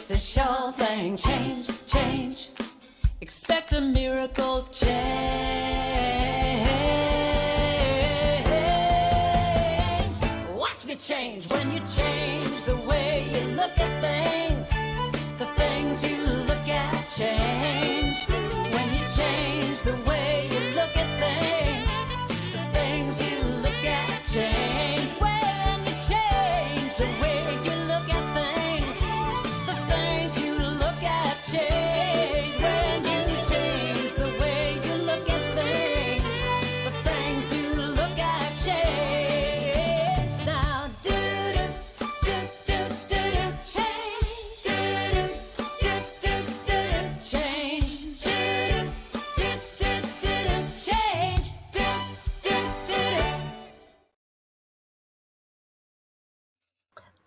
it's a sure thing. Change, change. Expect a miracle change. Watch me change when you change the way you look at things. The things you look at change. When you change the way you look at things, the things you look at change. When you change the way you look at things, the things you look at change. When you change the way you look at things, the things you look at change. Now do change.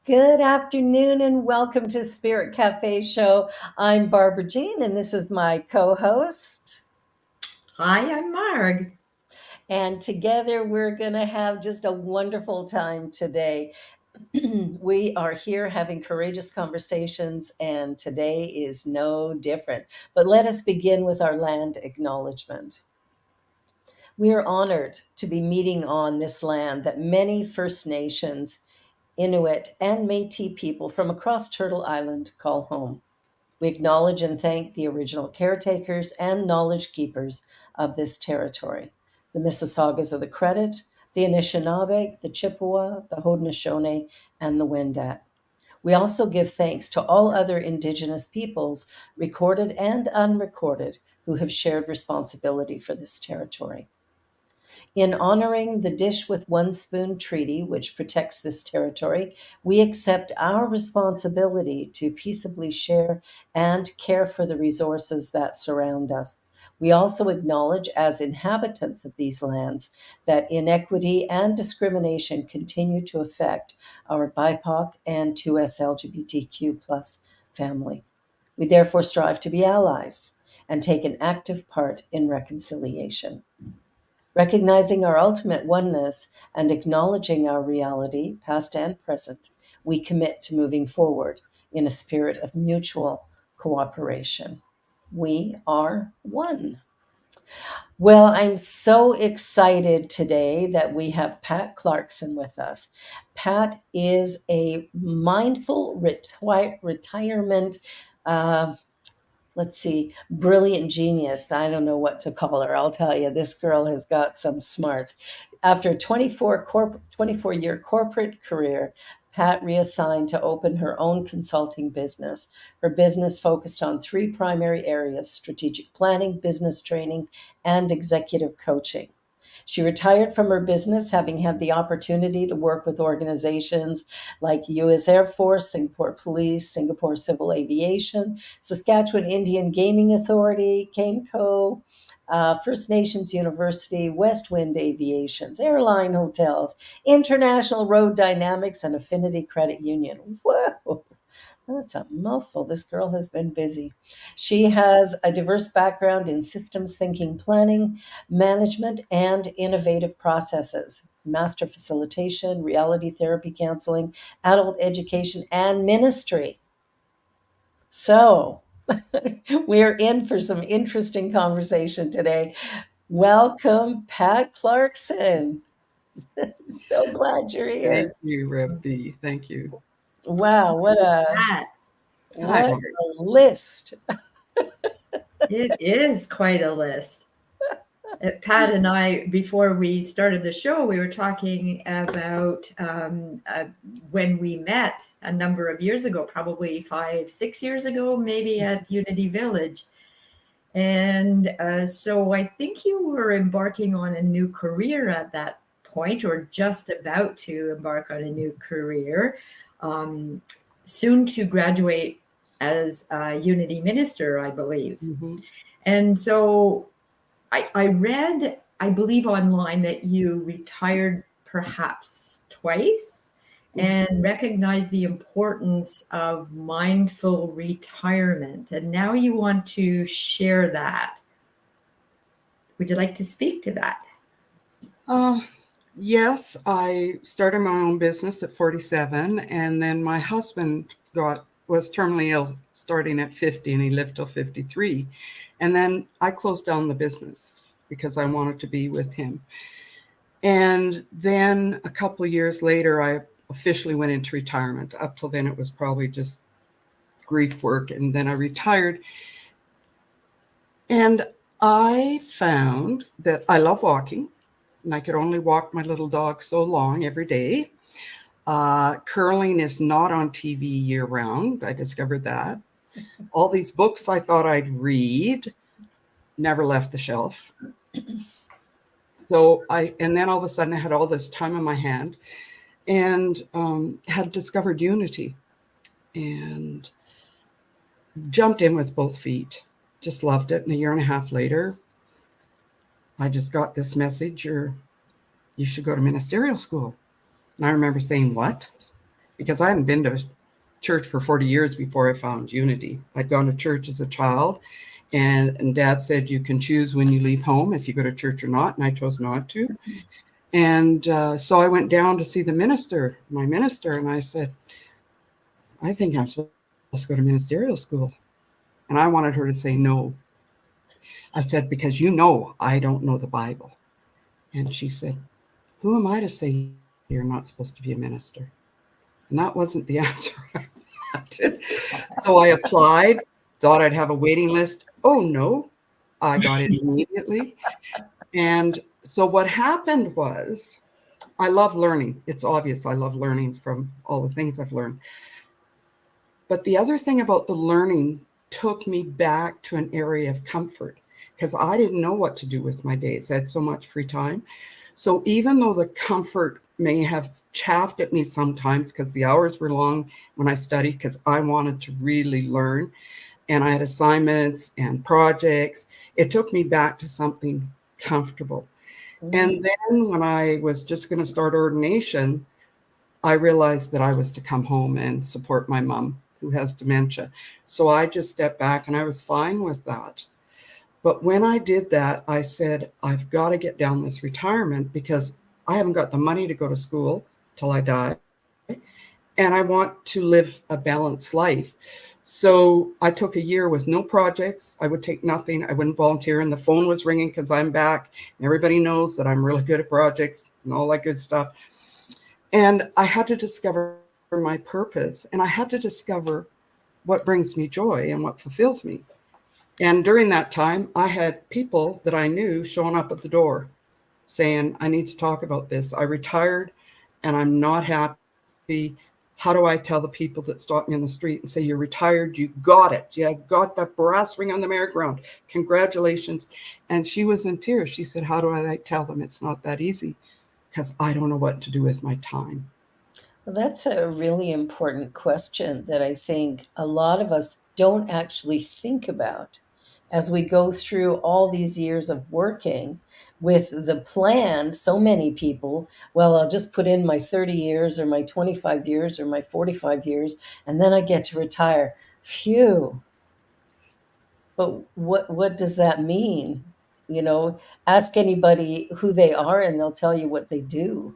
Good afternoon and welcome to Spirit Cafe Show. I'm Barbara Jean and this is my co-host. Hi, I'm Marg. And together we're going to have just a wonderful time today. We are here having courageous conversations and today is no different. But let us begin with our land acknowledgement. We are honored to be meeting on this land that many First Nations, Inuit, and Métis people from across Turtle Island call home. We acknowledge and thank the original caretakers and knowledge keepers of this territory, the Mississaugas of the Credit, the Anishinaabe, the Chippewa, the Haudenosaunee, and the Wendat. We also give thanks to all other Indigenous peoples, recorded and unrecorded, who have shared responsibility for this territory. In honoring the Dish with One Spoon Treaty, which protects this territory, we accept our responsibility to peaceably share and care for the resources that surround us. We also acknowledge, as inhabitants of these lands, that inequity and discrimination continue to affect our BIPOC and 2S LGBTQ+ family. We therefore strive to be allies and take an active part in reconciliation. Recognizing our ultimate oneness and acknowledging our reality, past and present, we commit to moving forward in a spirit of mutual cooperation. We are one. Well, I'm so excited today that we have Pat Clarkson with us. Pat is a mindful retirement brilliant genius. I don't know what to call her. I'll tell you, this girl has got some smarts. After a 24-year corporate career, Pat reassigned to open her own consulting business. Her business focused on three primary areas: strategic planning, business training, and executive coaching. She retired from her business, having had the opportunity to work with organizations like U.S. Air Force, Singapore Police, Singapore Civil Aviation, Saskatchewan Indian Gaming Authority, CAMCO, First Nations University, West Wind Aviations, airline hotels, International Road Dynamics, and Affinity Credit Union. Whoa! That's a mouthful. This girl has been busy. She has a diverse background in systems thinking, planning, management, and innovative processes, master facilitation, reality therapy counseling, adult education, and ministry. So we're in for some interesting conversation today. Welcome, Pat Clarkson. So glad you're here. Thank you, Rev B. Thank you. Wow, what a list. It is quite a list. Pat and I, before we started the show, we were talking about when we met a number of years ago, probably 5-6 years ago, maybe at Unity Village. And so I think you were embarking on a new career at that point, or just about to embark on a new career, soon to graduate as a Unity minister, I believe. Mm-hmm. And so I read, I believe online, that you retired perhaps twice and recognized the importance of mindful retirement. And now you want to share that. Would you like to speak to that? Yes, I started my own business at 47, and then my husband got was terminally ill starting at 50, and he lived till 53. And then I closed down the business because I wanted to be with him. And then a couple of years later, I officially went into retirement. Up till then, it was probably just grief work. And then I retired. And I found that I love walking, and I could only walk my little dog so long every day. Curling is not on TV year round. I discovered that. All these books I thought I'd read never left the shelf. And then all of a sudden I had all this time in my hand, and had discovered unity and jumped in with both feet. Just loved it. And a year and a half later, I just got this message, you should go to ministerial school. And I remember saying, what? Because I hadn't been to church for 40 years before I found unity. I'd gone to church as a child, and Dad said, you can choose when you leave home if you go to church or not. And I chose not to. And so I went down to see my minister, and I said, I think I'm supposed to go to ministerial school. And I wanted her to say no. I said, because I don't know the Bible. And she said, who am I to say you're not supposed to be a minister? And that wasn't the answer I wanted. So I applied, thought I'd have a waiting list. Oh, no, I got it immediately. And so what happened was, I love learning. It's obvious I love learning from all the things I've learned. But the other thing about the learning took me back to an area of comfort, because I didn't know what to do with my days. I had so much free time. So even though the comfort may have chaffed at me sometimes, because the hours were long when I studied, because I wanted to really learn, and I had assignments and projects, it took me back to something comfortable. And then when I was just going to start ordination, I realized that I was to come home and support my mom, who has dementia. So I just stepped back, and I was fine with that. But when I did that, I said, I've got to get down this retirement, because I haven't got the money to go to school till I die, and I want to live a balanced life. So I took a year with no projects. I would take nothing. I wouldn't volunteer. And the phone was ringing because I'm back. And everybody knows that I'm really good at projects and all that good stuff. And I had to discover my purpose. And I had to discover what brings me joy and what fulfills me. And during that time, I had people that I knew showing up at the door saying, I need to talk about this. I retired and I'm not happy. How do I tell the people that stop me on the street and say, you're retired, you got it. You got that brass ring on the merry-go-round. Congratulations. And she was in tears. She said, how do I tell them it's not that easy? Because I don't know what to do with my time. Well, that's a really important question that I think a lot of us don't actually think about as we go through all these years of working with the plan. So many people, well, I'll just put in my 30 years or my 25 years or my 45 years, and then I get to retire. Phew. But what does that mean? Ask anybody who they are and they'll tell you what they do.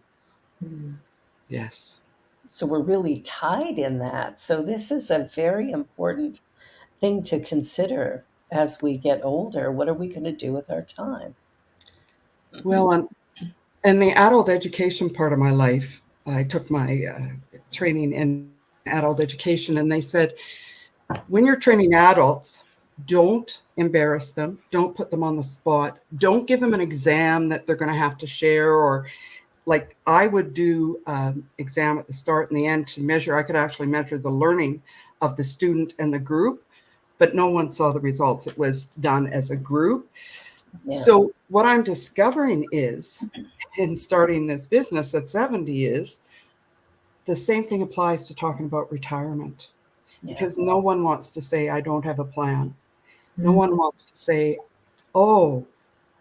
Yes. So we're really tied in that. So this is a very important thing to consider as we get older. What are we going to do with our time? Well, in the adult education part of my life, I took my training in adult education, and they said, when you're training adults, don't embarrass them. Don't put them on the spot. Don't give them an exam that they're going to have to share, or like I would do exam at the start and the end to measure. I could actually measure the learning of the student and the group, but no one saw the results. It was done as a group. Yeah. So what I'm discovering is, in starting this business at 70, is the same thing applies to talking about retirement. Yeah. Because no one wants to say, I don't have a plan. Mm-hmm. No one wants to say, oh,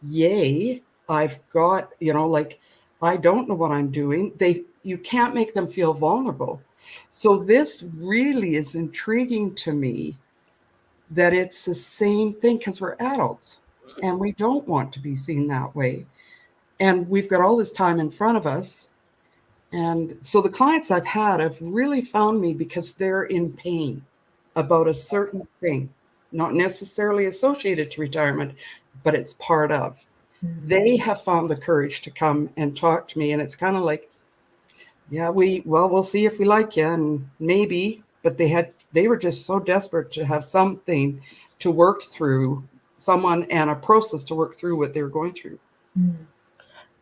yay, I've got, I don't know what I'm doing. You can't make them feel vulnerable. So this really is intriguing to me, that it's the same thing, because we're adults and we don't want to be seen that way. And we've got all this time in front of us. And so the clients I've had have really found me because they're in pain. about a certain thing, not necessarily associated to retirement, but it's part of. They have found the courage to come and talk to me, and it's kind of like, yeah, we'll see if we like you, and maybe, but they were just so desperate to have something to work through, someone and a process to work through what they were going through. Mm.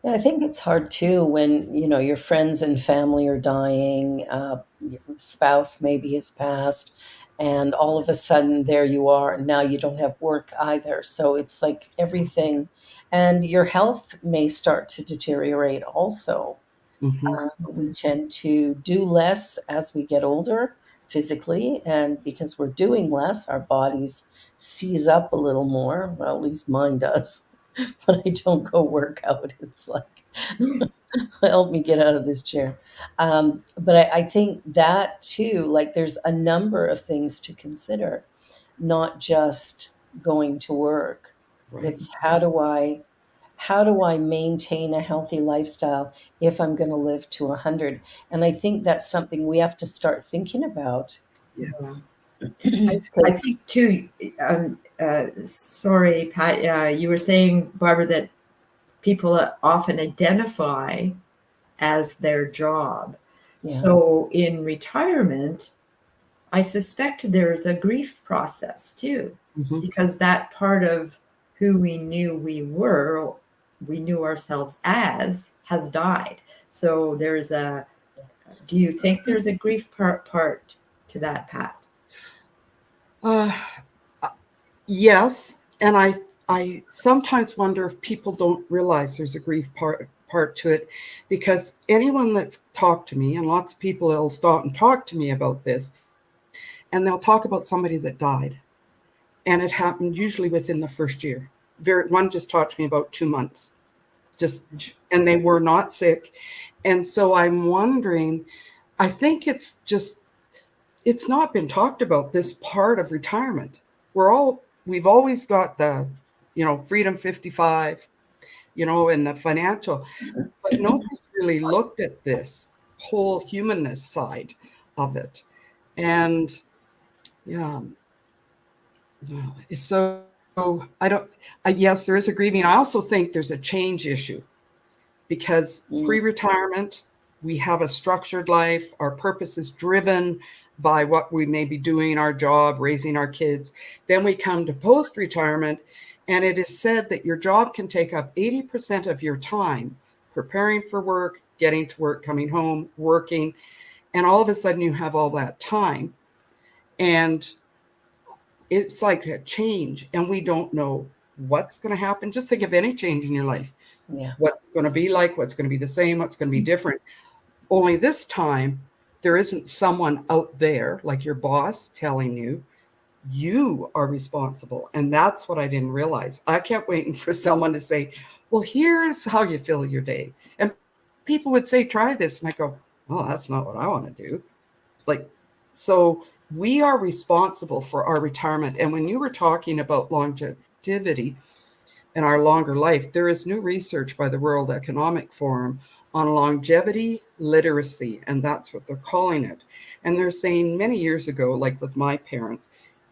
Yeah, I think it's hard too when, your friends and family are dying, your spouse maybe has passed, and all of a sudden there you are, and now you don't have work either. So it's like everything, and your health may start to deteriorate also. Hmm. We tend to do less as we get older physically, and because we're doing less, our bodies seize up a little more. Well, at least mine does. When I don't go work out, it's like, help me get out of this chair. But I think that too, like there's a number of things to consider, not just going to work. Right. It's how do I maintain a healthy lifestyle if I'm going to live to 100? And I think that's something we have to start thinking about. Yeah. Yes. I 'Cause- think too. Sorry, Pat. You were saying, Barbara, that people often identify as their job. yeah, So in retirement, I suspect there's a grief process too, Hmm. because that part of who we knew we knew ourselves as, has died. So do you think there's a grief part to that, Pat? Uh, yes, and I sometimes wonder if people don't realize there's a grief part to it, because anyone that's talked to me, and lots of people will stop and talk to me about this, and they'll talk about somebody that died, and it happened usually within the first year. One just talked to me about 2 months, just, and they were not sick, and so I'm wondering. I think it's not been talked about, this part of retirement. We've always got the, freedom 55, and the financial, but nobody's really looked at this whole humanness side of it. And yeah, so I don't, yes, there is a grieving. I also think there's a change issue, because mm, pre-retirement, we have a structured life. Our purpose is driven by what we may be doing, our job, raising our kids. Then we come to post-retirement, and it is said that your job can take up 80% of your time, preparing for work, getting to work, coming home, working, and all of a sudden you have all that time. And it's like a change, and we don't know what's going to happen. Just think of any change in your life. yeah. What's it going to be like? What's going to be the same? What's going to be different? Only this time, there isn't someone out there like your boss telling you are responsible. And that's what I didn't realize. I kept waiting for someone to say, well, here's how you fill your day. And people would say, try this. And I go, oh, that's not what I want to do. Like, so we are responsible for our retirement. And when you were talking about longevity and our longer life, there is new research by the World Economic Forum on longevity literacy, and that's what they're calling it. And they're saying many years ago, like with my parents,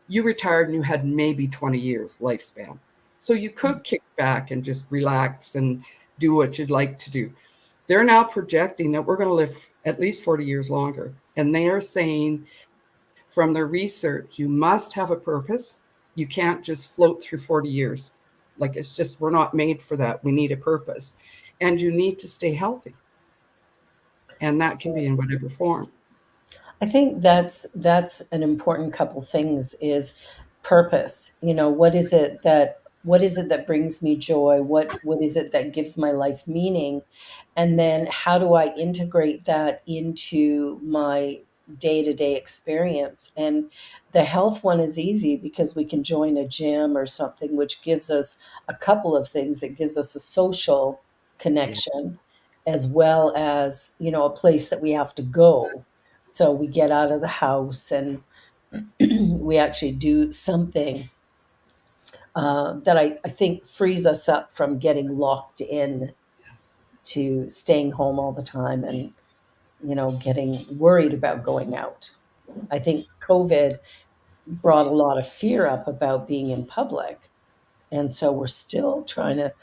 you retired and you had maybe 20 years lifespan. So you could kick back and just relax and do what you'd like to do. They're now projecting that we're going to live at least 40 years longer. And they are saying from their research, you must have a purpose. You can't just float through 40 years. Like, it's just, we're not made for that. We need a purpose. And you need to stay healthy. And that can be in whatever form. I think that's an important couple things is purpose. What is it that brings me joy? What is it that gives my life meaning? And then how do I integrate that into my day-to-day experience? And the health one is easy because we can join a gym or something, which gives us a couple of things. It gives us a social Yeah. connection as well as, a place that we have to go, so we get out of the house and we actually do something that I think frees us up from getting locked in to staying home all the time and, getting worried about going out. I think COVID brought a lot of fear up about being in public. And so we're still trying to,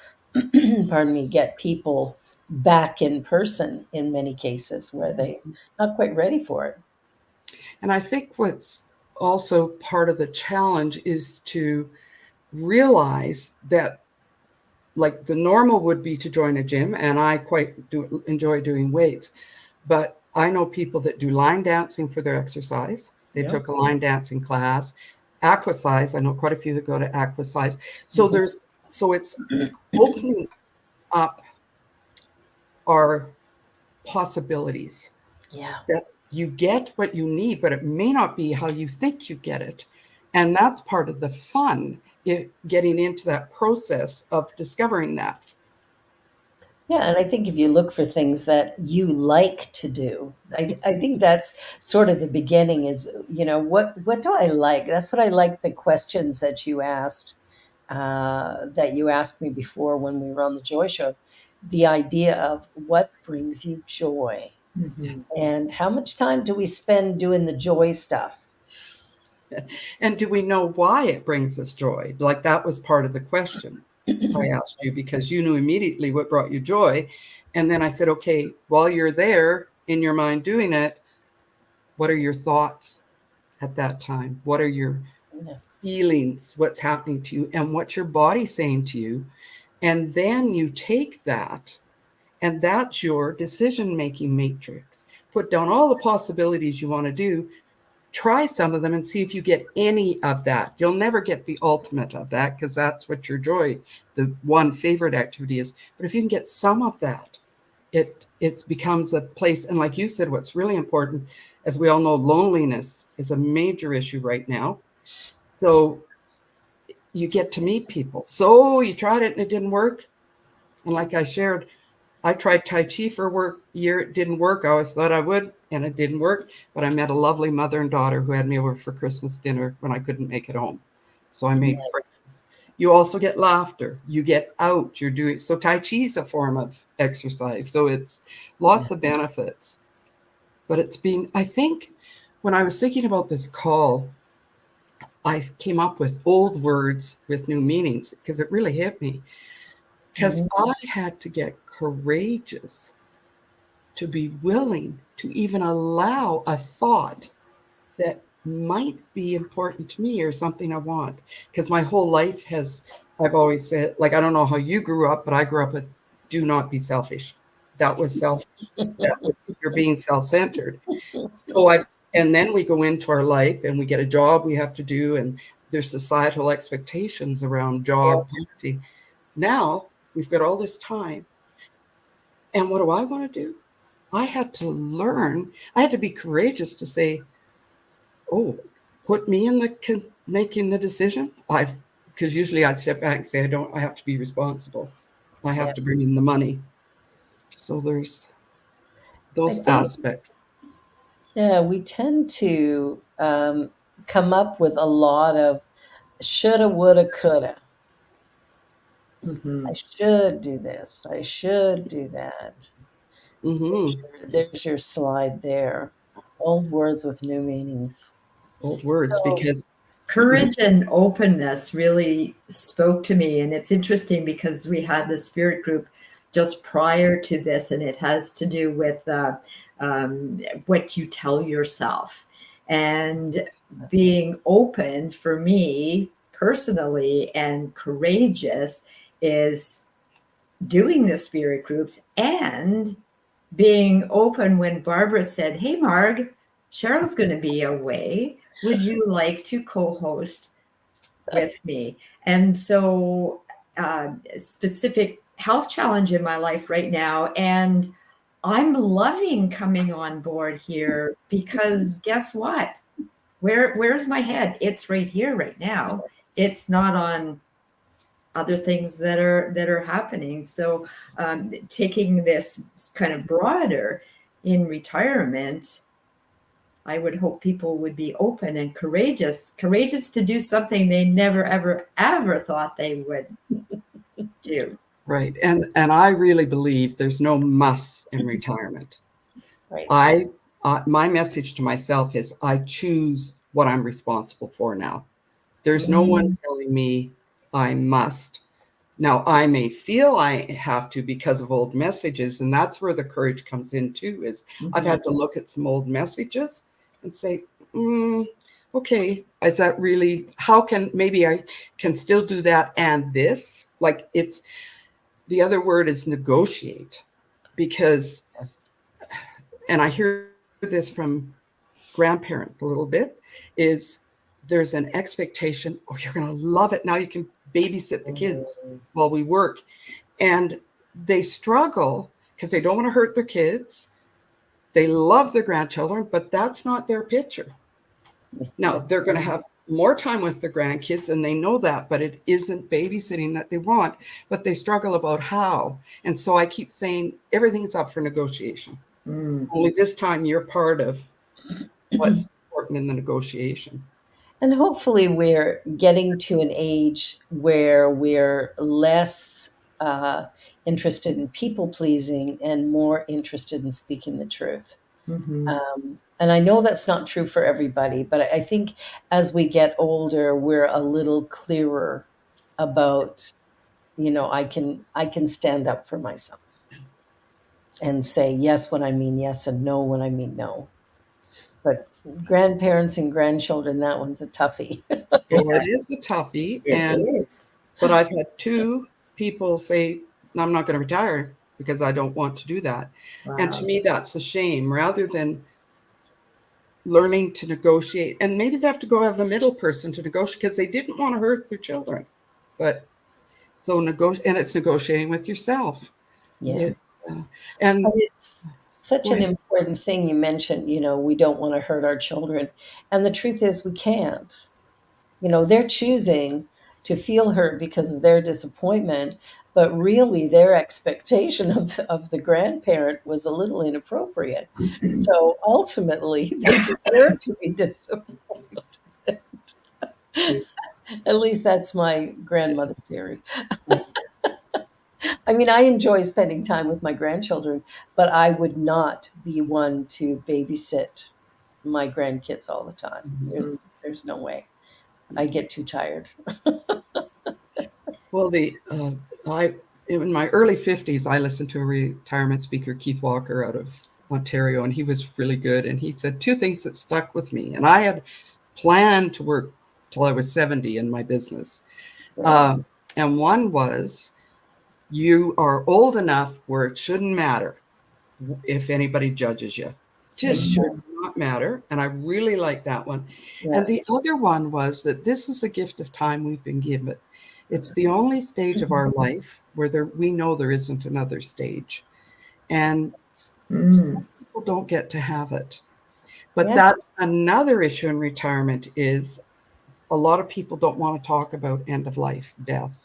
pardon me, get people back in person in many cases where they not quite ready for it. And I think what's also part of the challenge is to realize that, like, the normal would be to join a gym, and I quite do enjoy doing weights, but I know people that do line dancing for their exercise. They Yeah. took a line dancing class. Aquasize, I know quite a few that go to Aquasize. So Mhm. it's opening up our possibilities, Yeah. that you get what you need, but it may not be how you think you get it. And that's part of the fun, getting into that process of discovering that. Yeah, and I think if you look for things that you like to do, I think that's sort of the beginning is, what do I like? That's what I like, the questions that you asked me before when we were on the Joy Show. The idea of what brings you joy Mhm. and how much time do we spend doing the joy stuff? And do we know why it brings us joy? Like, that was part of the question I asked you, because you knew immediately what brought you joy. And then I said, okay, while you're there in your mind doing it, what are your thoughts at that time? What are your Yeah. feelings? What's happening to you? And what's your body saying to you? And then you take that, and that's your decision-making matrix. Put down all the possibilities you want to do. Try some of them and see if you get any of that. You'll never get the ultimate of that, because that's what your joy, the one favorite activity is. But if you can get some of that, it becomes a place. And like you said, what's really important, as we all know, loneliness is a major issue right now. So you get to meet people. So you tried it and it didn't work. And like I shared, I tried Tai Chi for a year. It didn't work. I always thought I would, and it didn't work. But I met a lovely mother and daughter who had me over for Christmas dinner when I couldn't make it home. So I made friends. You also get laughter. You get out. You're doing, so Tai Chi is a form of exercise. So it's lots of benefits. But it's been, I think, when I was thinking about this call, I came up with old words with new meanings, because it really hit me. Because Mhm. I had to get courageous to be willing to even allow a thought that might be important to me or something I want. Because my whole life I've always said, like, I don't know how you grew up, but I grew up with, do not be selfish. That was selfish. That was, you're being self-centered. And then we go into our life and we get a job we have to do, and there's societal expectations around Yeah. job, parenting. Now we've got all this time. And what do I want to do? I had to be courageous to say, oh, put me in making the decision. Because usually I'd step back and say, I have to be responsible. I Yeah. have to bring in the money. So there's I those think, aspects. yeah, we tend to come up with a lot of shoulda, woulda, coulda. I Mhm. should do this. I should do that. Mm-hmm. There's your slide there. Old words with new meanings. Old words, So, because mhm, Courage and openness really spoke to me. And it's interesting because we had the spirit group just prior to this, and it has to do with what you tell yourself. And being open for me personally and courageous is doing the spirit groups and being open when Barbara said, "Hey, Marg, Cheryl's going to be away. Would you like to co host with me?" And so, specific health challenge in my life right now. And I'm loving coming on board here because guess what? Where's my head? It's right here, right now. It's not on other things that are happening. So taking this kind of broader in retirement, I would hope people would be open and courageous to do something they never, ever, ever thought they would do. right. And I really believe there's no muss in retirement. right. I My message to myself is, I choose what I'm responsible for now. There's no one telling me I must. Now, I may feel I have to because of old messages, and that's where the courage comes in too, is I've had to look at some old messages and say, okay, is that really, how can, maybe I can still do that and this? Like it's, the other word is negotiate, because, and I hear this from grandparents a little bit, is there's an expectation, oh, you're going to love it. Now you can babysit the kids while we work. And they struggle because they don't want to hurt their kids. They love their grandchildren, but that's not their picture. Now, they're going to have more time with the grandkids, and they know that, but it isn't babysitting that they want, but they struggle about how. And so I keep saying everything's up for negotiation. Only this time you're part of what's important in the negotiation. And hopefully, we're getting to an age where we're less interested in people pleasing and more interested in speaking the truth. And I know that's not true for everybody, but I think as we get older, we're a little clearer about, I can stand up for myself and say yes when I mean yes and no when I mean no. But grandparents and grandchildren, that one's a toughie. Well, it is a toughie. But I've had two people say, I'm not going to retire because I don't want to do that. Wow. And to me, that's a shame. Rather than learning to negotiate, and maybe they have to go have a middle person to negotiate because they didn't want to hurt their children. But so and it's negotiating with yourself. Yeah. And it's such an important thing you mentioned, we don't want to hurt our children. And the truth is we can't. They're choosing to feel hurt because of their disappointment, but really their expectation of the grandparent was a little inappropriate. So ultimately, they deserve to be disappointed. At least that's my grandmother theory. I mean, I enjoy spending time with my grandchildren, but I would not be one to babysit my grandkids all the time. There's no way. I get too tired. Well, in my early 50s, I listened to a retirement speaker, Keith Walker, out of Ontario, and he was really good. And he said two things that stuck with me. And I had planned to work till I was 70 in my business. And one was, you are old enough where it shouldn't matter if anybody judges you. Just should not matter. And I really like that one. Yeah. And the other one was that this is a gift of time we've been given. It's the only stage of our life where we know there isn't another stage. And some people don't get to have it. But that's another issue in retirement, is a lot of people don't want to talk about end of life, death.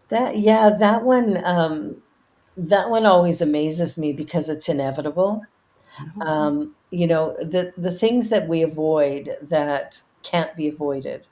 That one always amazes me because it's inevitable. The things that we avoid that can't be avoided.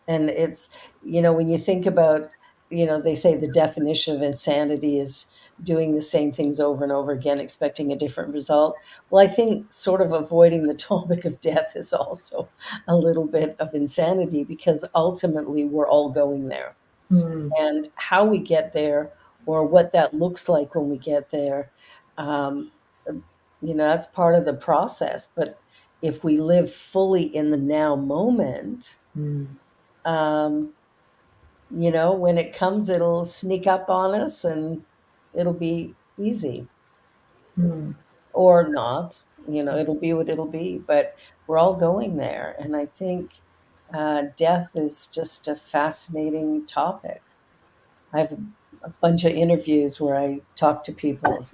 And it's, when you think about, they say the definition of insanity is doing the same things over and over again, expecting a different result. Well, I think sort of avoiding the topic of death is also a little bit of insanity, because ultimately we're all going there. And how we get there, or what that looks like when we get there, that's part of the process. But if we live fully in the now moment, when it comes, it'll sneak up on us and it'll be easy. Or not, it'll be what it'll be, but we're all going there. And I think death is just a fascinating topic. I have a bunch of interviews where I talk to people,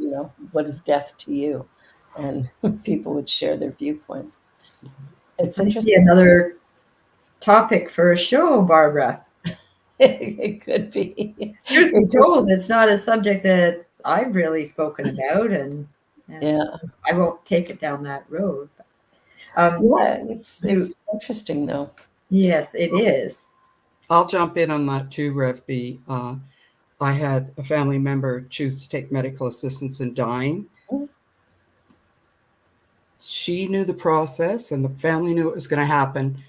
what is death to you? And people would share their viewpoints. It's interesting. Another topic for a show, Barbara. It could be. Truth be told, it's not a subject that I've really spoken about, and I won't take it down that road. It's interesting, though. Yes, it is. I'll jump in on that too, Rev B. I had a family member choose to take medical assistance in dying. She knew the process and the family knew it was going to happen.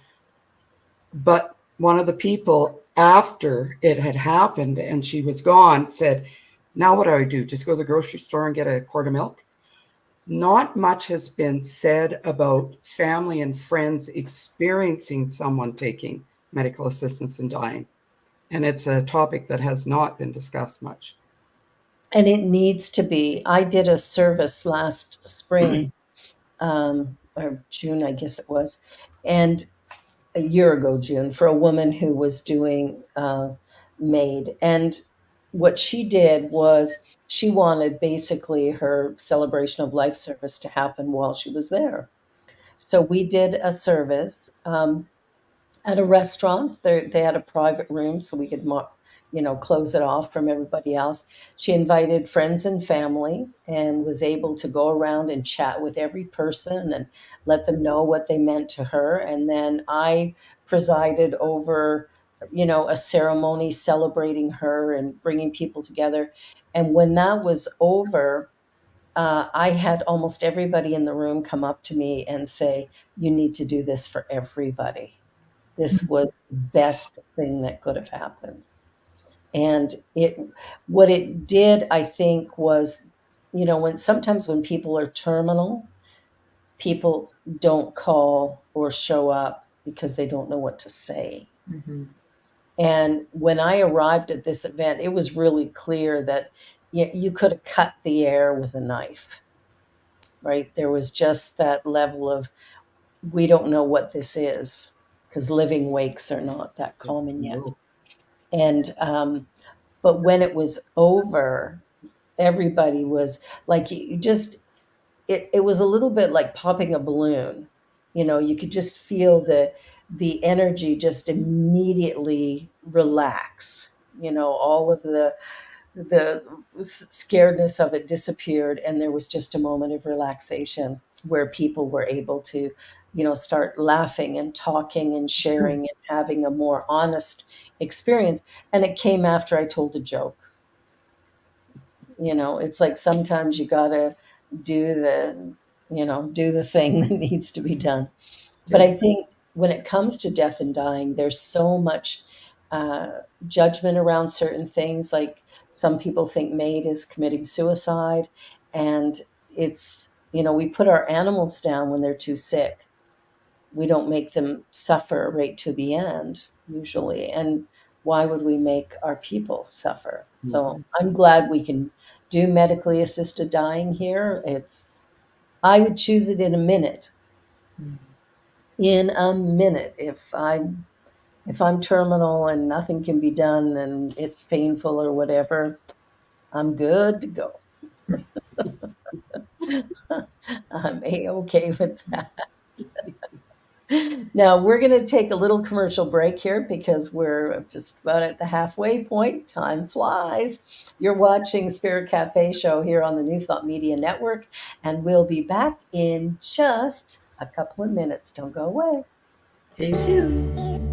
But one of the people, after it had happened and she was gone, said, now what do I do? Just go to the grocery store and get a quart of milk? Not much has been said about family and friends experiencing someone taking medical assistance and dying. And it's a topic that has not been discussed much. And it needs to be. I did a service last spring, or June, I guess it was, and a year ago, June, for a woman who was doing MAID. And what she did was she wanted basically her celebration of life service to happen while she was there. So we did a service at a restaurant. They had a private room so we could, close it off from everybody else. She invited friends and family and was able to go around and chat with every person and let them know what they meant to her. And then I presided over, a ceremony celebrating her and bringing people together. And when that was over, I had almost everybody in the room come up to me and say, "You need to do this for everybody. This was the best thing that could have happened." And what it did, I think, was, when people are terminal, people don't call or show up because they don't know what to say. Mm-hmm. And when I arrived at this event, it was really clear that you could have cut the air with a knife, right? There was just that level of, we don't know what this is, because living wakes are not that common yet. And but when it was over, everybody was like, it was a little bit like popping a balloon. You could just feel the energy just immediately relax. All of the scaredness of it disappeared, and there was just a moment of relaxation where people were able to, start laughing and talking and sharing and having a more honest experience. And it came after I told a joke. It's like sometimes you gotta do the thing that needs to be done. But I think when it comes to death and dying, there's so much judgment around certain things. Like, some people think MAID is committing suicide, and it's, we put our animals down when they're too sick. We don't make them suffer right to the end, usually. And why would we make our people suffer? So I'm glad we can do medically assisted dying here. I would choose it in a minute. In a minute, if I'm terminal and nothing can be done and it's painful or whatever, I'm good to go. I'm A-okay with that. Now, we're going to take a little commercial break here because we're just about at the halfway point. Time flies. You're watching Spirit Cafe Show here on the New Thought Media Network, and we'll be back in just a couple of minutes. Don't go away. Stay tuned.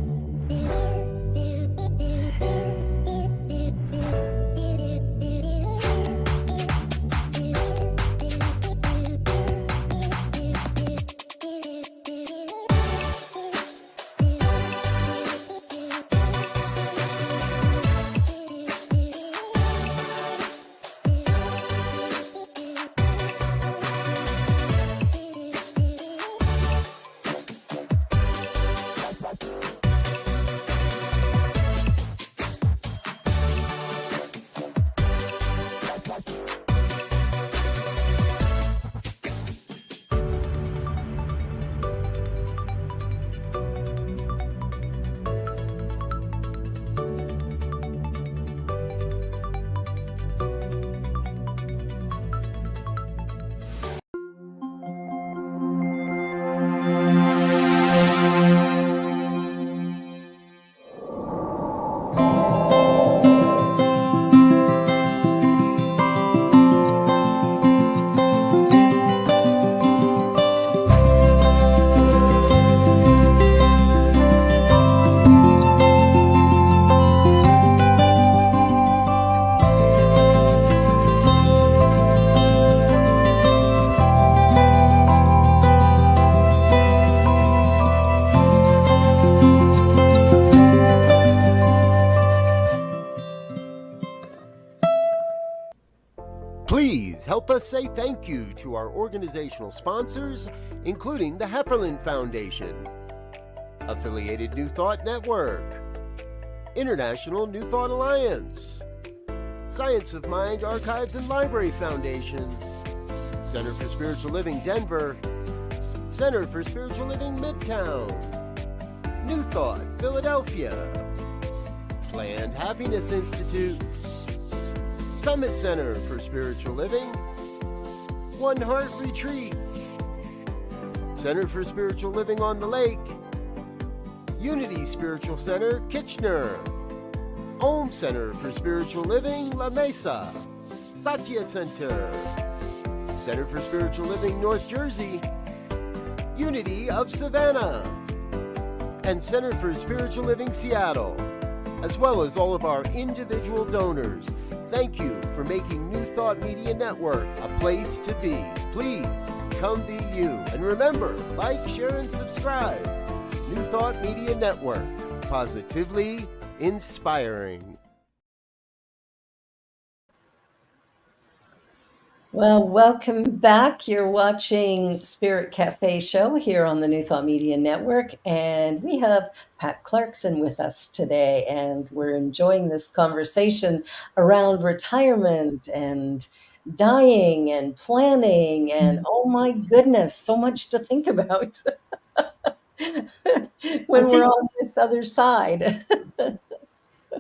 Please help us say thank you to our organizational sponsors, including the Hepperlin Foundation, Affiliated New Thought Network, International New Thought Alliance, Science of Mind Archives and Library Foundation, Center for Spiritual Living Denver, Center for Spiritual Living Midtown, New Thought Philadelphia, Planned Happiness Institute, Summit Center for Spiritual Living, One Heart Retreats, Center for Spiritual Living on the Lake, Unity Spiritual Center, Kitchener, Om Center for Spiritual Living, La Mesa, Satya Center, Center for Spiritual Living, North Jersey, Unity of Savannah, and Center for Spiritual Living, Seattle, as well as all of our individual donors. Thank you for making New Thought Media Network a place to be. Please come be you. And remember, like, share, and subscribe. New Thought Media Network, positively inspiring. Well, welcome back. You're watching Spirit Cafe Show here on the New Thought Media Network, and we have Pat Clarkson with us today, and we're enjoying this conversation around retirement and dying and planning, and oh my goodness, so much to think about when we're on this other side.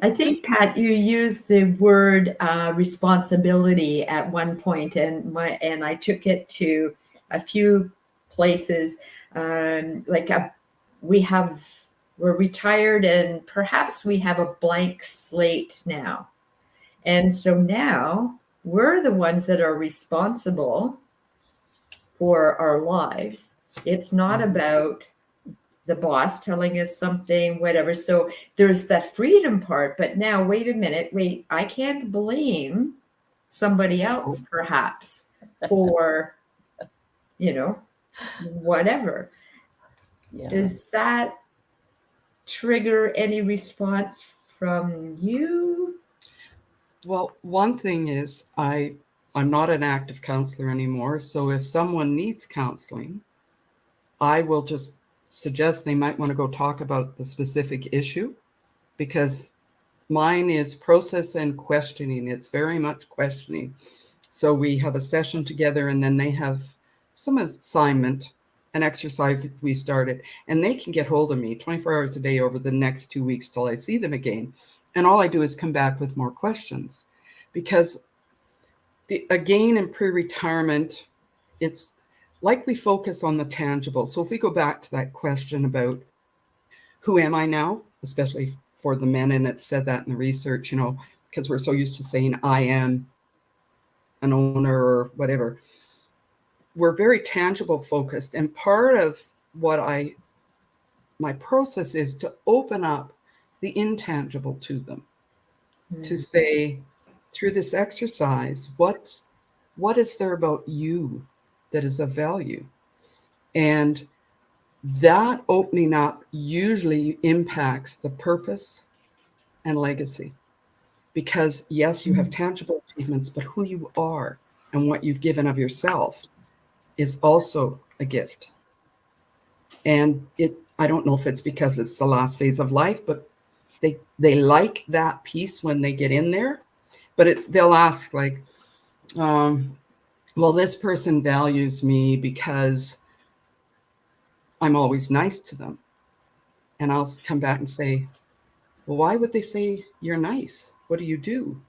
I think, Pat, you used the word responsibility at one point, and I took it to a few places. We're retired, and perhaps we have a blank slate now, and so now we're the ones that are responsible for our lives. It's not about the boss telling us something, whatever. So there's that freedom part, but now wait a minute, I can't blame somebody else perhaps for, whatever. Yeah. Does that trigger any response from you? Well, one thing is I'm not an active counselor anymore. So if someone needs counseling, I will just suggest they might want to go talk about the specific issue, because mine is process and questioning. It's very much questioning. So we have a session together, and then they have some assignment, an exercise we started, and they can get hold of me 24 hours a day over the next 2 weeks till I see them again. And all I do is come back with more questions, because again, in pre-retirement, it's like we focus on the tangible. So if we go back to that question about who am I now, especially for the men, and it said that in the research, because we're so used to saying I am an owner or whatever. We're very tangible focused. And part of what my process is to open up the intangible to them, to say, through this exercise, what is there about you that is of value? And that opening up usually impacts the purpose and legacy, because yes, you have tangible achievements, but who you are and what you've given of yourself is also a gift. And I don't know if it's because it's the last phase of life, but they like that piece when they get in there. But they'll ask like, well, this person values me because I'm always nice to them. And I'll come back and say, well, why would they say you're nice? What do you do?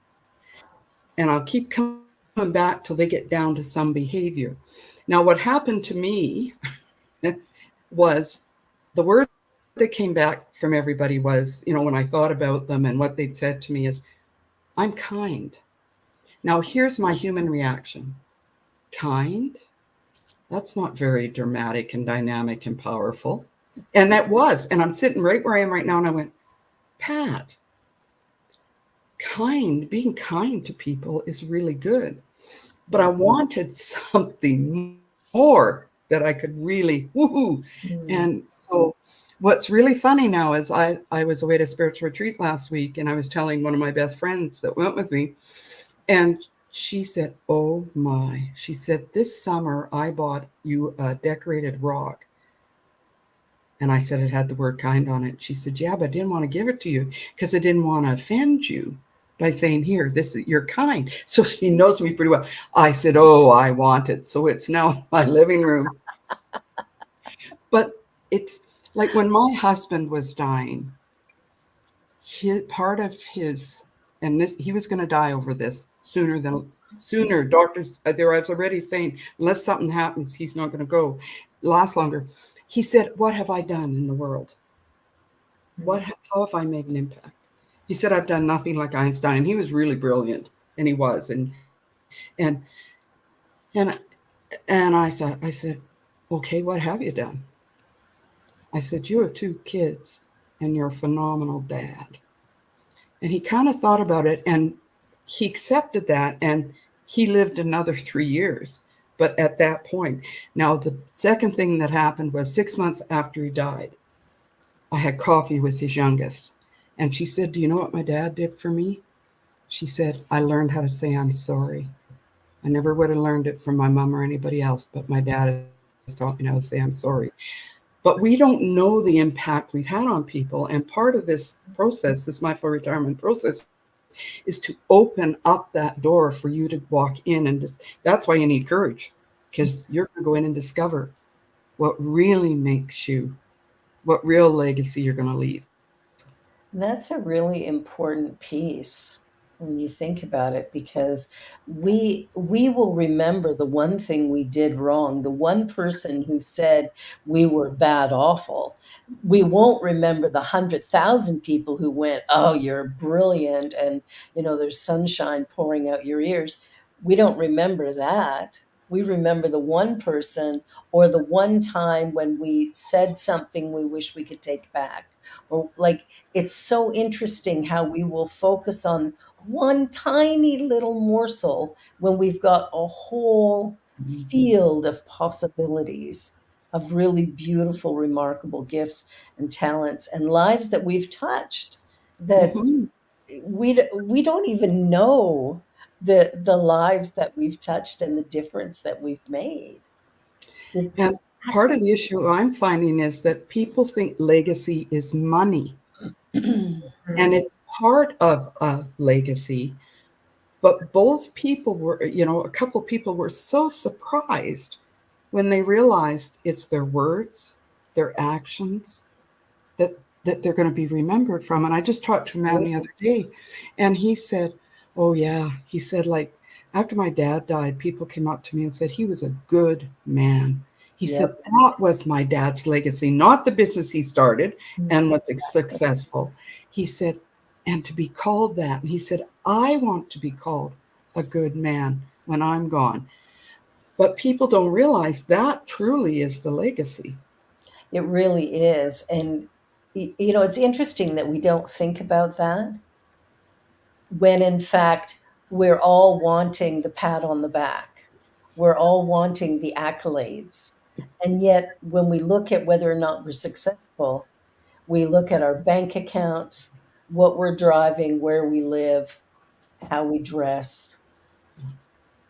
And I'll keep coming back till they get down to some behavior. Now, what happened to me was the word that came back from everybody was, when I thought about them and what they'd said to me is, I'm kind. Now, here's my human reaction. Kind? That's not very dramatic and dynamic and powerful. And that was, and I'm sitting right where I am right now, and I went, Pat, being kind to people is really good. But I wanted something more that I could really woohoo. And so what's really funny now is I was away at a spiritual retreat last week, and I was telling one of my best friends that went with me, and She said, oh my. She said, this summer I bought you a decorated rock. And I said, it had the word kind on it. She said, yeah, but I didn't want to give it to you because I didn't want to offend you by saying, here, this is you're kind. So she knows me pretty well. I said, oh, I want it. So it's now in my living room. But it's like when my husband was dying, part of his, and this, he was going to die over this sooner. Doctors, there was already saying, unless something happens, he's not going to go last longer. He said, what have I done in the world? How have I made an impact? He said, I've done nothing like Einstein. And he was really brilliant. And he was. And I said, okay, what have you done? I said, you have 2 kids and you're a phenomenal dad. And he kind of thought about it and he accepted that. And he lived another 3 years. But at that point, now the second thing that happened was 6 months after he died, I had coffee with his youngest. And she said, do you know what my dad did for me? She said, I learned how to say I'm sorry. I never would have learned it from my mom or anybody else, but my dad has taught me how to say I'm sorry. But we don't know the impact we've had on people. And part of this process, this mindful retirement process, is to open up that door for you to walk in. And that's why you need courage, because you're going to go in and discover what really makes you, what real legacy you're going to leave. That's a really important piece when you think about it, because we will remember the one thing we did wrong, the one person who said we were bad, awful. We won't remember the 100,000 people who went, oh, you're brilliant, and there's sunshine pouring out your ears. We don't remember that. We remember the one person, or the one time when we said something we wish we could take back, or like, it's so interesting how we will focus on one tiny little morsel when we've got a whole field of possibilities of really beautiful, remarkable gifts and talents and lives that we've touched, that Mm-hmm. we don't even know the lives that we've touched and the difference that we've made. It's And part of the issue I'm finding is that people think legacy is money. And it's part of a legacy. But both people were, a couple of people were so surprised when they realized it's their words, their actions that they're going to be remembered from. And I just talked to a man the other day, and he said, oh yeah, he said, like, after my dad died, people came up to me and said he was a good man. He said Yep. that was my dad's legacy, not the business he started and was successful. He said, and to be called that, and he said, I want to be called a good man when I'm gone. But people don't realize that truly is the legacy. It really is. And, it's interesting that we don't think about that, when in fact we're all wanting the pat on the back. We're all wanting the accolades. And yet, when we look at whether or not we're successful, we look at our bank account, what we're driving, where we live, how we dress,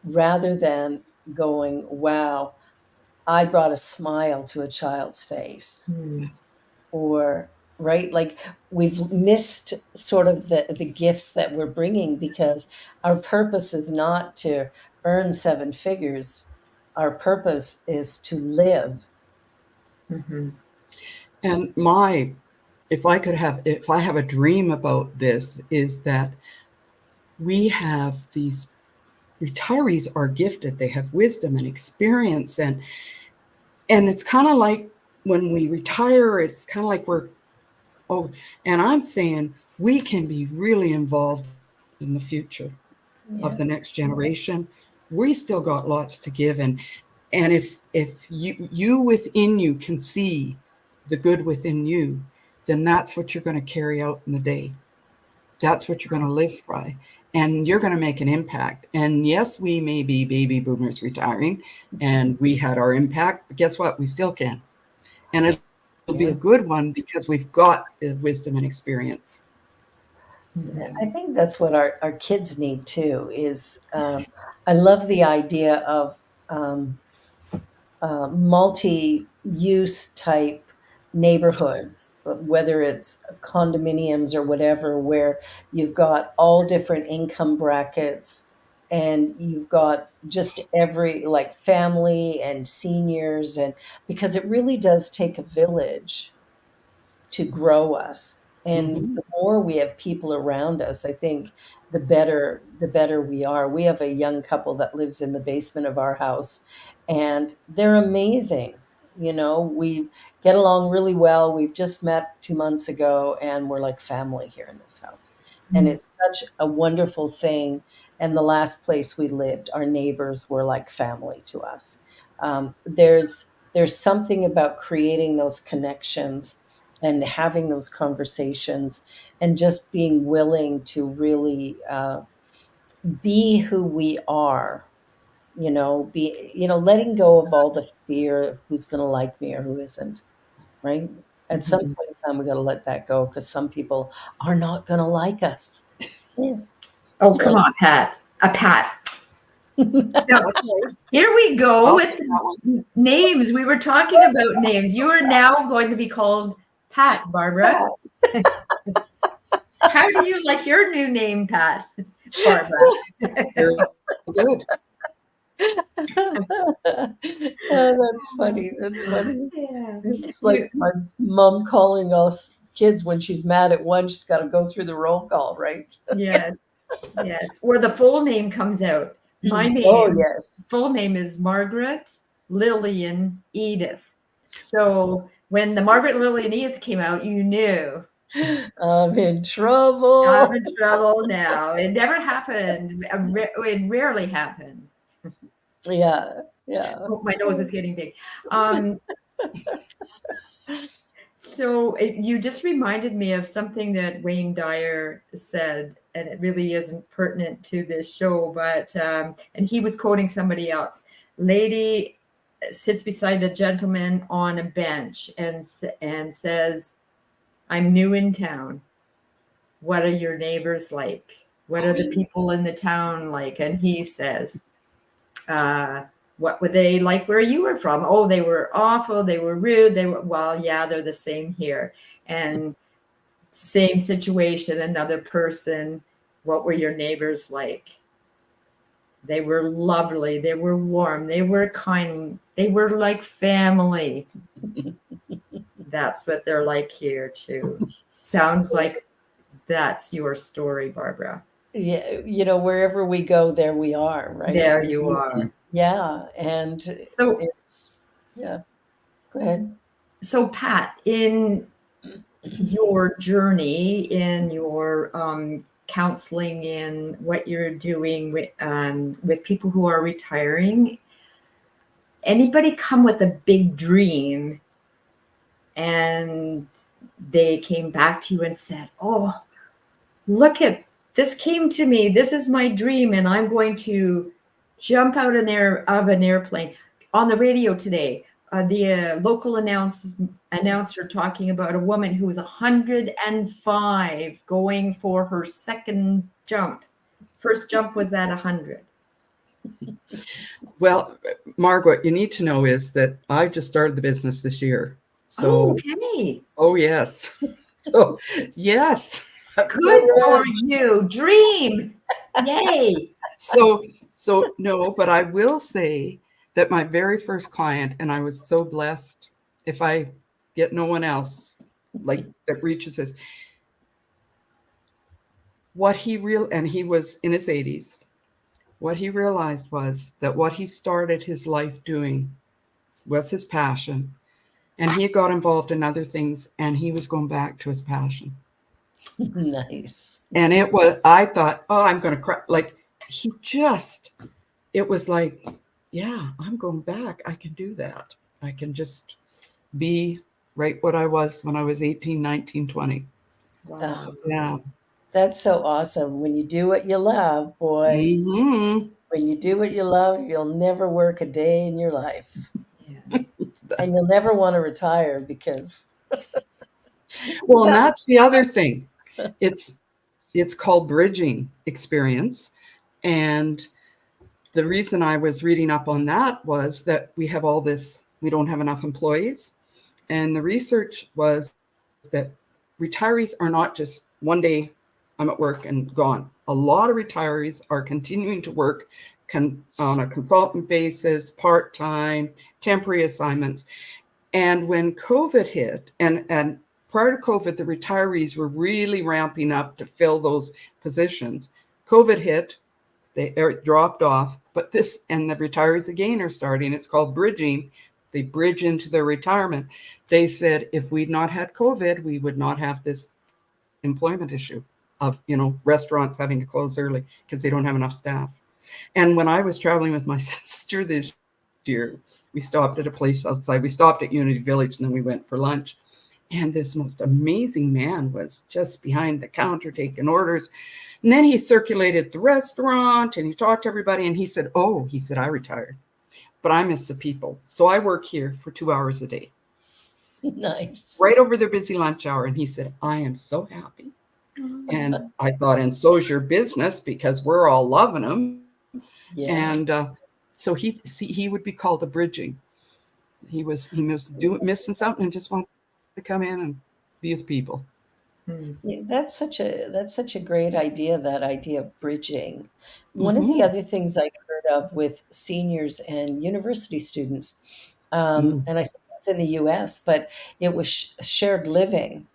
rather than going, wow, I brought a smile to a child's face. Or, right, like, we've missed sort of the gifts that we're bringing, because our purpose is not to earn 7 figures. Our purpose is to live. And if I have a dream about this, is that we have these retirees are gifted. They have wisdom and experience, and it's kind of like when we retire, it's kind of like and I'm saying we can be really involved in the future of the next generation. We still got lots to give, and if you within you can see the good within you, then that's what you're going to carry out in the day. That's what you're going to live by, and you're going to make an impact. And yes, we may be baby boomers retiring, and we had our impact, but guess what? We still can, and it'll be a good one because we've got the wisdom and experience. I think that's what our kids need too. Is I love the idea of um, multi-use type neighborhoods, whether it's condominiums or whatever, where you've got all different income brackets and you've got just every like family and seniors, and because it really does take a village to grow us. And Mhm. the more we have people around us, I think the better we are. We have a young couple that lives in the basement of our house, and they're amazing. You know, we get along really well. We've just met 2 months ago, and we're like family here in this house. And Mm. it's such a wonderful thing. And the last place we lived, our neighbors were like family to us. There's something about creating those connections and having those conversations and just being willing to really be who we are, letting go of all the fear of who's going to like me or who isn't, right? At some Mhm. point in time we got to let that go, because some people are not going to like us. Yeah. Oh, come on, Pat. A Pat. No, Okay, here we go I'll with take that one. names. We were talking about names. You are now going to be called Pat, Barbara. How do you like your new name, Pat? Barbara. Very good. Oh, that's funny. That's funny. Yeah. It's like my mom calling us kids when she's mad at one, she's got to go through the roll call, right? Yes. Yes. Or the full name comes out. My Oh, name, yes. full name is Margaret Lillian Edith. So when the Margaret Lillian Edith came out, you knew I'm in I'm trouble. in trouble now. It never happened. It rarely happened. Yeah, yeah. Oh, my nose is getting big. Um, So you just reminded me of something that Wayne Dyer said, and it really isn't pertinent to this show, but and he was quoting somebody else. Lady sits beside a gentleman on a bench and says, "I'm new in town. What are your neighbors like? What are the people in the town like?" And he says, what were they like where you were from? Oh, they were awful. They were rude. They were, well, yeah, they're the same here. And same situation, another person. What were your neighbors like? They were lovely. They were warm. They were kind. They were like family. That's what they're like here, too. Sounds like that's your story, Barbara. Yeah, wherever we go, there we are, right? There you are. Yeah, and So, it's yeah. Go ahead. so Pat, in your journey, in your counseling, in what you're doing with people who are retiring, anybody come with a big dream and they came back to you and said, "Oh, look at this came to me. This is my dream, and I'm going to jump out of an airplane." On the radio today, the local announcer talking about a woman who was 105 going for her second jump. First jump was at 100. Well, Margaret, you need to know is that I just started the business this year. Oh, So, okay. oh yes. So, yes. Good for you. Dream. Yay. So no, but I will say that my very first client, and I was so blessed, if I get no one else like that reaches this, and he was in his 80s. What he realized was that what he started his life doing was his passion, and he got involved in other things, and he was going back to his passion. Nice. And I thought, oh, I'm going to cry. Like, it was like, yeah, I'm going back. I can do that. I can just be right what I was when I was 18, 19, 20. Wow. Yeah. That's so awesome. When you do what you love, boy, Mm-hmm. when you do what you love, you'll never work a day in your life. Yeah. And you'll never want to retire because Well, and that's the other thing. It's it's called Bridging Experience. And the reason I was reading up on that was that we have all this, we don't have enough employees. And the research was that retirees are not just one day I'm at work and gone. A lot of retirees are continuing to work on a consultant basis, part-time, temporary assignments. And when COVID hit, and prior to COVID, the retirees were really ramping up to fill those positions. COVID hit, they dropped off, but this, and the retirees again are starting. It's called bridging. They bridge into their retirement. They said, if we'd not had COVID, we would not have this employment issue of, restaurants having to close early because they don't have enough staff. And when I was traveling with my sister this year, we stopped at a place outside. We stopped at Unity Village and then we went for lunch. And this most amazing man was just behind the counter taking orders. And then he circulated the restaurant and he talked to everybody. And he said, I retired, but I miss the people. So I work here for 2 hours a day, Nice. right over their busy lunch hour. And he said, I am so happy. And I thought, and so's your business because we're all loving him. Yeah. And so he would be called a bridging. He was missing something and just wanted to come in and be his people. Yeah, that's such a great idea, that idea of bridging. One of the other things I heard of with seniors and university students, and I think it's in the US, but it was shared living.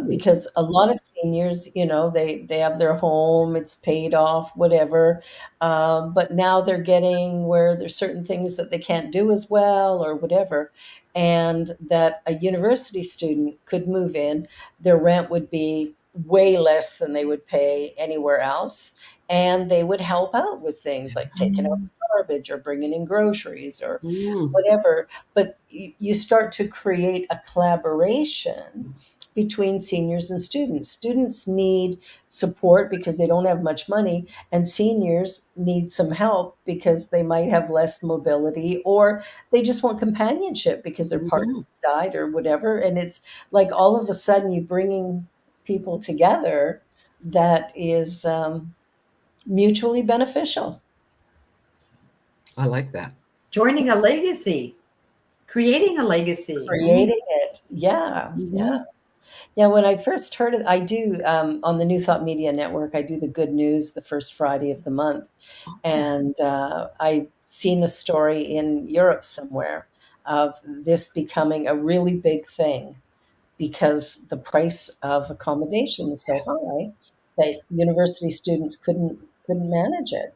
Because a lot of seniors, they have their home, it's paid off, whatever. But now they're getting where there's certain things that they can't do as well or whatever. And that a university student could move in, their rent would be way less than they would pay anywhere else. And they would help out with things like taking out garbage or bringing in groceries or whatever. But you start to create a collaboration between seniors and students. Students need support because they don't have much money, and seniors need some help because they might have less mobility, or they just want companionship because their partner died or whatever. And it's like all of a sudden you bringing people together that is mutually beneficial. I like that. Joining a legacy, creating a legacy. Creating it. Yeah. Yeah. Yeah, when I first heard it, I do on the New Thought Media Network, I do the good news the first Friday of the month. And I seen a story in Europe somewhere of this becoming a really big thing because the price of accommodation is so high that university students couldn't manage it,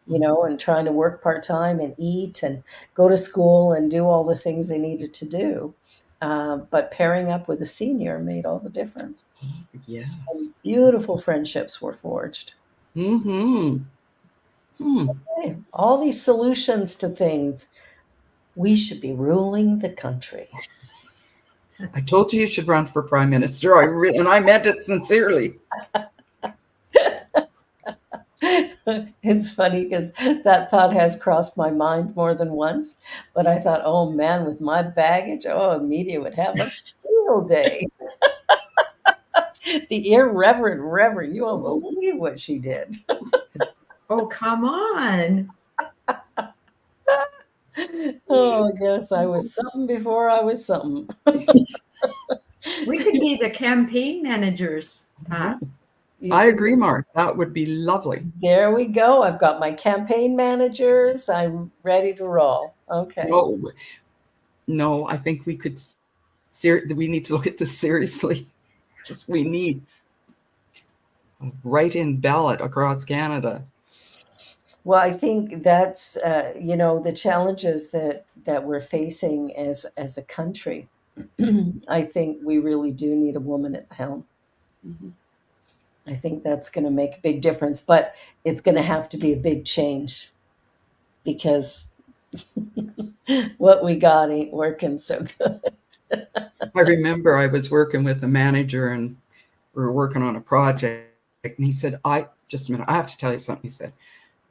and trying to work part-time and eat and go to school and do all the things they needed to do. But pairing up with a senior made all the difference. Yes. And beautiful friendships were forged. Okay. All these solutions to things. We should be ruling the country. I told you should run for prime minister. And I meant it sincerely. It's funny because that thought has crossed my mind more than once, but I thought, oh man, with my baggage, media would have a field day. The irreverent Reverend, you won't believe what she did. Oh, come on. Oh, yes, I was something before I was something. We could be the campaign managers, Pat. I agree, Mark. That would be lovely. There we go. I've got my campaign managers. I'm ready to roll. Okay. No, I think we could. We need to look at this seriously. Just we need a write-in ballot across Canada. Well, I think that's the challenges that we're facing as a country. I think we really do need a woman at the helm. I think that's going to make a big difference, but it's going to have to be a big change because what we got ain't working so good. I remember I was working with a manager and we were working on a project and he said, just a minute, I have to tell you something. He said,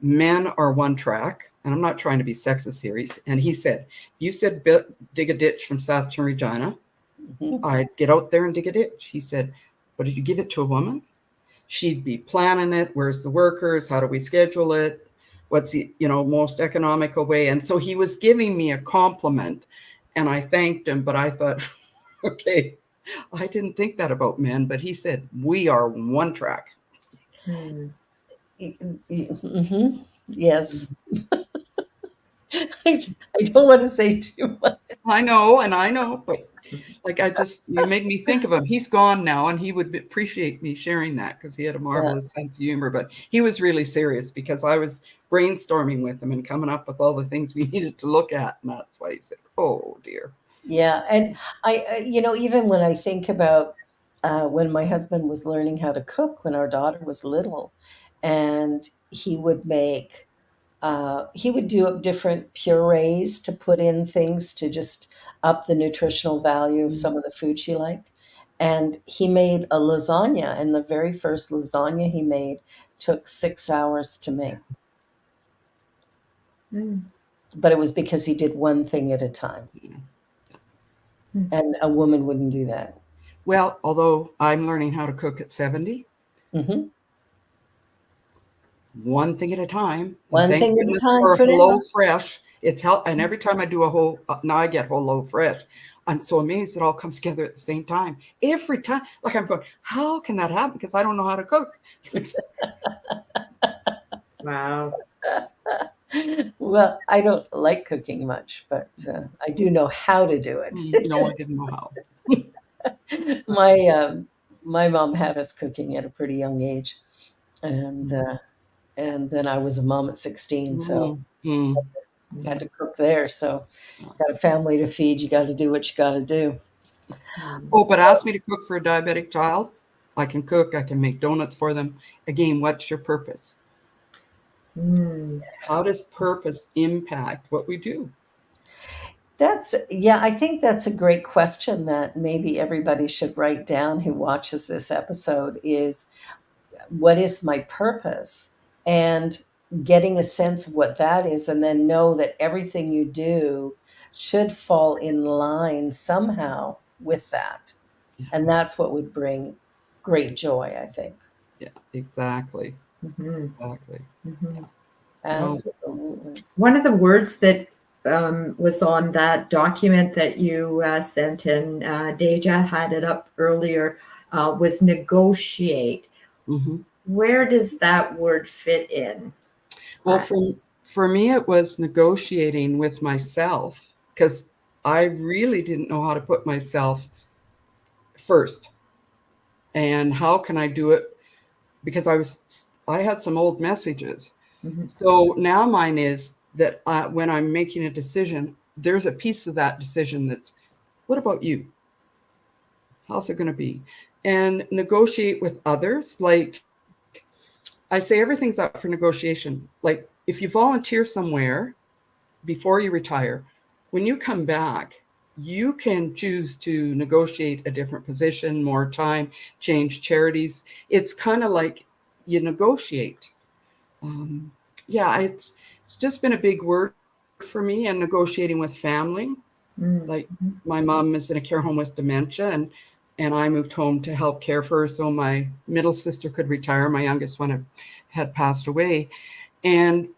men are one track, and I'm not trying to be sexist here. And he said, you said dig a ditch from Saskatoon, Regina. I'd get out there and dig a ditch. He said, but did you give it to a woman? she'd be planning it. Where's the workers? How do we schedule it? What's the most economical way? And so he was giving me a compliment, and I thanked him. But I thought, okay, I didn't think that about men. But he said we are one track. Mm-hmm. Yes. I don't want to say too much. I know, but you made me think of him. He's gone now, and he would appreciate me sharing that because he had a marvelous sense of humor. But he was really serious because I was brainstorming with him and coming up with all the things we needed to look at, and that's why he said, "Oh dear." Yeah, and even when I think about when my husband was learning how to cook when our daughter was little, and he would do up different purees to put in things to just up the nutritional value of some of the food she liked. And he made a lasagna, and the very first lasagna he made took 6 hours to make. But it was because he did one thing at a time. And a woman wouldn't do that. Well, although I'm learning how to cook at 70, Mm-hmm. one thing at a time. One Thank thing at a goodness time for for Hello now. Fresh. It's help, and every time I do now I get Hello Fresh. I'm so amazed it all comes together at the same time. Every time, like I'm going, how can that happen? Because I don't know how to cook. Wow. Well, I don't like cooking much, but I do know how to do it. No, I didn't know how. My mom had us cooking at a pretty young age, and then I was a mom at 16, so had to cook there. So, got a family to feed. You got to do what you got to do. Oh, but ask me to cook for a diabetic child. I can cook. I can make donuts for them. Again, what's your purpose? How does purpose impact what we do? I think that's a great question that maybe everybody should write down who watches this episode is, what is my purpose? And getting a sense of what that is, and then know that everything you do should fall in line somehow with that. And that's what would bring great joy, I think. Yeah, exactly. Exactly. Absolutely. One of the words that was on that document that you sent, and Deja had it up earlier, was negotiate. Where does that word fit in? Well, for me, it was negotiating with myself because I really didn't know how to put myself first. And how can I do it? Because I had some old messages. So now mine is that when I'm making a decision, there's a piece of that decision that's, what about you? How's it going to be? And negotiate with others. Like I say, everything's up for negotiation. Like if you volunteer somewhere before you retire, when you come back, you can choose to negotiate a different position, more time, change charities. It's kind of like you negotiate. It's just been a big word for me, and negotiating with family. Like my mom is in a care home with dementia, and I moved home to help care for her so my middle sister could retire. My youngest one had passed away. And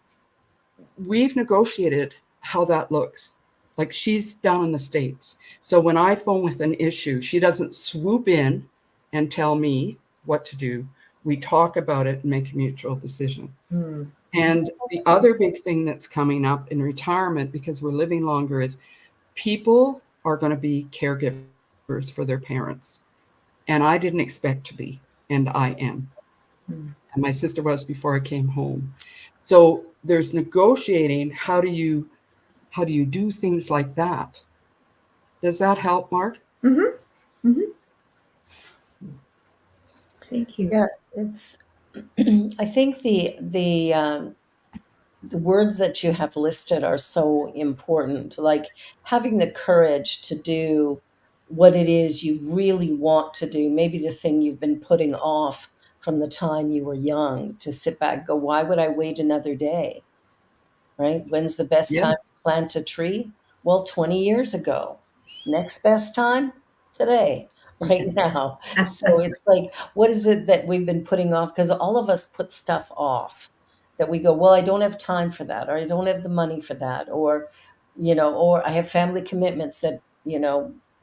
we've negotiated how that looks. Like she's down in the States. So when I phone with an issue, she doesn't swoop in and tell me what to do. We talk about it and make a mutual decision. And the other big thing that's coming up in retirement, because we're living longer, is people are going to be caregivers for their parents. And I didn't expect to be, and I am. And my sister was before I came home. So there's negotiating. How do you do things like that? Does that help, Mark? Thank you. Yeah, it's. I think the words that you have listed are so important. Like having the courage to do what it is you really want to do. Maybe the thing you've been putting off from the time you were young. To sit back, and go, why would I wait another day? Right? When's the best Yeah. time to plant a tree? Well, 20 years ago. Next best time? Today. right now. So it's like, what is it that we've been putting off? Because all of us put stuff off that we go, well, I don't have time for that, or I don't have the money for that, or, or I have family commitments that,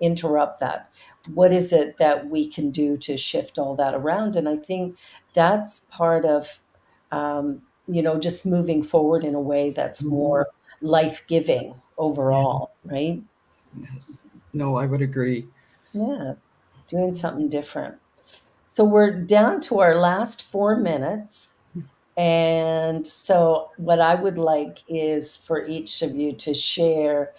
interrupt that. What is it that we can do to shift all that around? And I think that's part of, just moving forward in a way that's Mhm. more life-giving Yes, overall, right? yes. No, I would agree. Yeah, doing something different. So we're down to our last 4 minutes. And so, what I would like is for each of you to share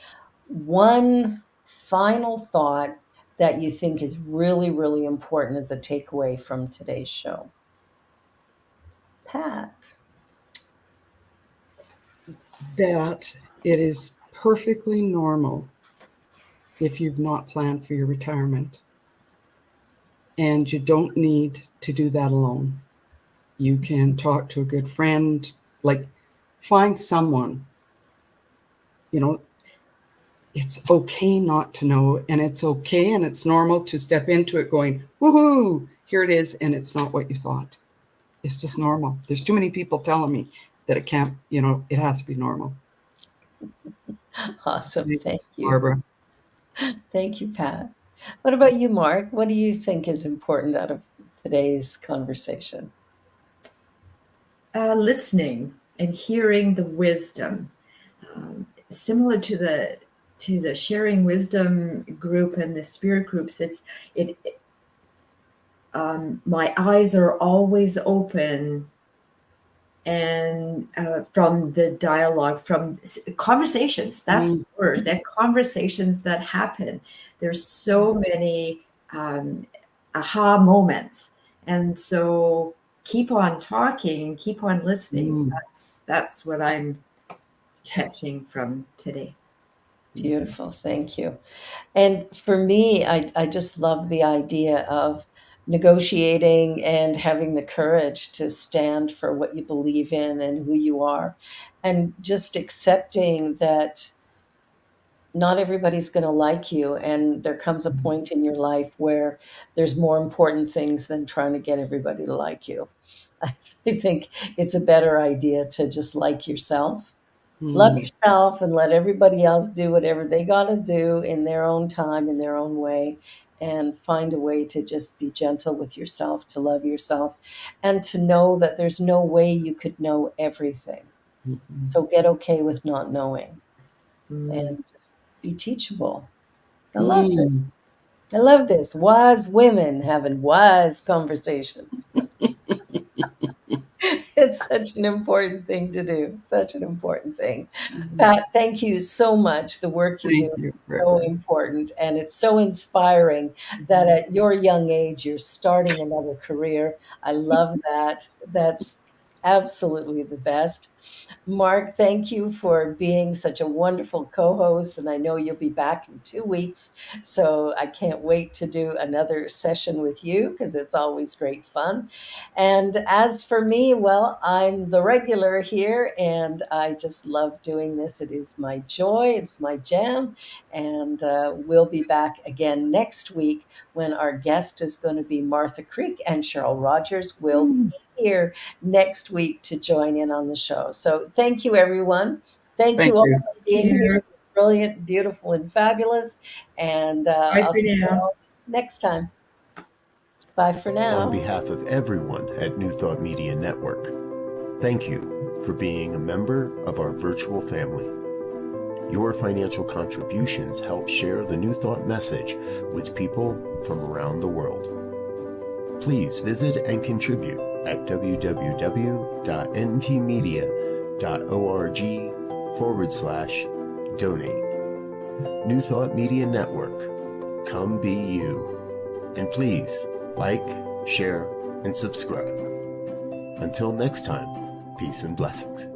one final thought that you think is really, really important as a takeaway from today's show. Pat. That it is perfectly normal if you've not planned for your retirement. And you don't need to do that alone. You can talk to a good friend, like find someone, you know, it's okay not to know, and it's okay and it's normal to step into it going, woohoo, here it is, and it's not what you thought. It's just normal. There's too many people telling me that it can't, it has to be normal. Awesome. Thank Thanks, you. Barbara. Thank you, Pat. What about you, Mark? What do you think is important out of today's conversation? Listening and hearing the wisdom, similar to the sharing wisdom group and the spirit groups. My eyes are always open, and from the dialogue, from conversations, that's the word, that conversations that happen. There's so many aha moments, and so keep on talking, keep on listening. That's what I'm catching from today. Beautiful. Thank you. And for me, I just love the idea of negotiating and having the courage to stand for what you believe in and who you are, and just accepting that not everybody's going to like you. And there comes a point in your life where there's more important things than trying to get everybody to like you. I think it's a better idea to just like yourself. Love yourself and let everybody else do whatever they got to do in their own time, in their own way, and find a way to just be gentle with yourself, to love yourself, and to know that there's no way you could know everything. So get okay with not knowing and just be teachable. I love it. I love this. Wise women having wise conversations. It's such an important thing to do. Such an important thing. Pat, thank you so much. The work you do Thank you, is so Barbara. important, and it's so inspiring that at your young age, you're starting another career. I love that. That's absolutely the best. Mark, thank you for being such a wonderful co-host, and I know you'll be back in 2 weeks. So I can't wait to do another session with you because it's always great fun. And as for me, well, I'm the regular here and I just love doing this. It is my joy, it's my jam. And we'll be back again next week when our guest is going to be Martha Creek, and Cheryl Rogers will be here next week to join in on the show. So thank you, everyone. Thank Thank you all you. for being Thank here. you. Brilliant, beautiful, and fabulous. And Bye I'll for see you now. all next time. Bye for now. On behalf of everyone at New Thought Media Network, thank you for being a member of our virtual family. Your financial contributions help share the New Thought message with people from around the world. Please visit and contribute at www.ntmedia.org/donate. New Thought Media Network. Come be you. And please like, share, and subscribe. Until next time, peace and blessings.